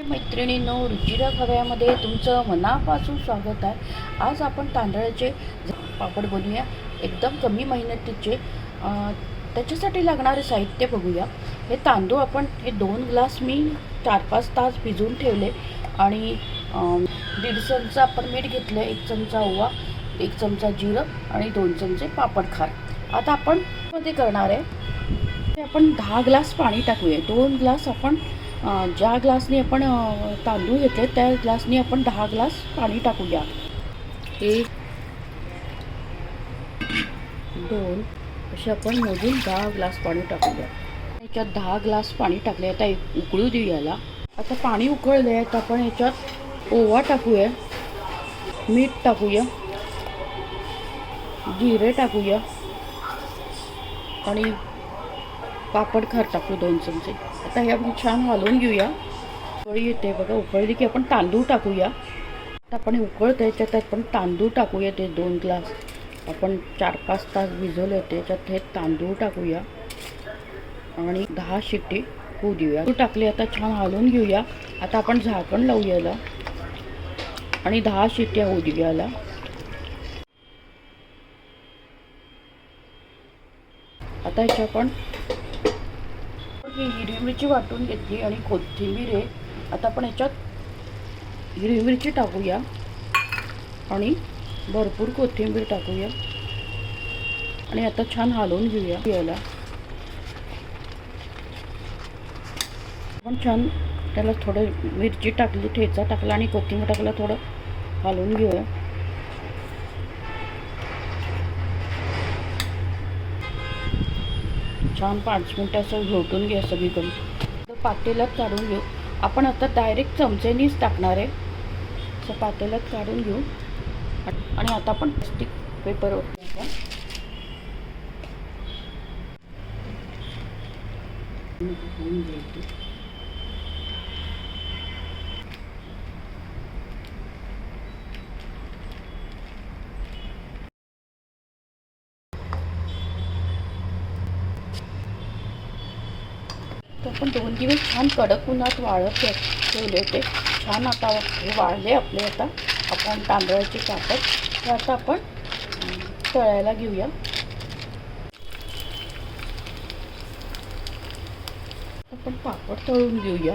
मैत्रिणींनो, रुचिरा खव्यामध्ये तुमचं मनापासून स्वागत आहे. आज आपण तांदळाचे पापड बनवूया, एकदम कमी मेहनतीचे. त्याच्यासाठी लागणारे साहित्य बघूया. हे तांदूळ आपण 2 ग्लास मी 4-5 तास भिजवून ठेवले आणि 1.5 चमचा आपण मीठ घेतलं, 1 चमचा ओवा, 1 चमचा जिरं आणि 2 चमचे पापड खार. आता आपण मध्ये करणार आहे ते आपण 10 ग्लास पाणी टाकूया. 2 ग्लास आपण ज्या ग्लासने आपण तांदूळ घेतले त्या ग्लासने आपण 10 ग्लास पाणी टाकूया. 1 2 असे आपण मोजून 10 ग्लास पाणी टाकूया. याच्यात 10 ग्लास पाणी टाकले. आता उकळू देऊ याला. आता पाणी उकळले आहे तर आपण याच्यात ओवा टाकूया, मीठ टाकूया, जिरे टाकूया आणि पापड खार टाकू 2 चमचे. आता हे आपण छान हलवून घेऊया. उकळी येते बघा. उकळली की आपण तांदूळ टाकूया. आता आपण उकळते याच्यात आपण तांदूळ टाकूया. ते 2 ग्लास आपण 4-5 तास भिजवले होते त्याच्यात हे तांदूळ टाकूया आणि 10 शिट्टी होऊ देऊया. टाकले. आता छान हलवून घेऊया. आता आपण झाकण लावूया याला आणि 10 शिट्ट्या होऊ देऊया याला. आता याच्या आपण हिरवी मिरची वाटून घेतली आणि कोथिंबीर आहे. आता आपण याच्यात हिरवी मिरची टाकूया आणि भरपूर कोथिंबीर टाकूया आणि आता छान हलवून घेऊया याला. आपण छान त्याला थोडं मिरची टाकली, ठेचा टाकला आणि कोथिंबीर टाकला, थोडं हलवून घेऊया. छान 5 मिनटं असं घोटून घ्या सगळीकडून. तर पातेल्यात काढून घेऊ. आपण आता डायरेक्ट चमचेनीच टाकणार आहे. असं पातेल्यात काढून घेऊ आणि आता आपण प्लास्टिक पेपर तर आपण 2 दिवस छान कडक उन्हात वाळत ठेवले होते. छान आता हे वाळले आपले. आता आपण तांदळाचे पापड हे आता आपण तळायला घेऊया. आपण पापड तळून घेऊया.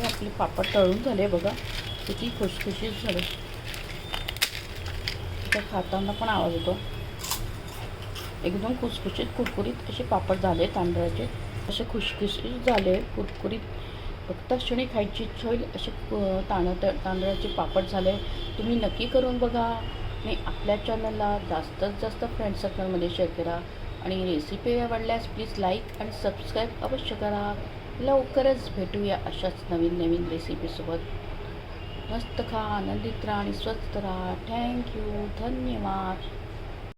आपले पापड तळून झाले बघा. किती खुशखुशीत झाले. त्या खाताना पण आवाज येतो. एकदम खुसखुशीत कुरकुरीत असे पापड झाले तांदळाचे. असे खुशखुशीत झाले, कुरकुरीत. फक्त क्षणी खायची इच्छा होईल असे तांदळाचे पापड झाले. तुम्ही नक्की करून बघा आणि आपल्या चॅनलला जास्तीत जास्त फ्रेंड सर्कलमध्ये शेअर करा आणि रेसिपी आवडल्यास प्लीज लाईक आणि सबस्क्राईब अवश्य करा. लवकरच भेटूया अशाच नवीन रेसिपीसोबत. मस्त खा, आनंदित राहा आणि स्वस्त राहा. थँक्यू, धन्यवाद.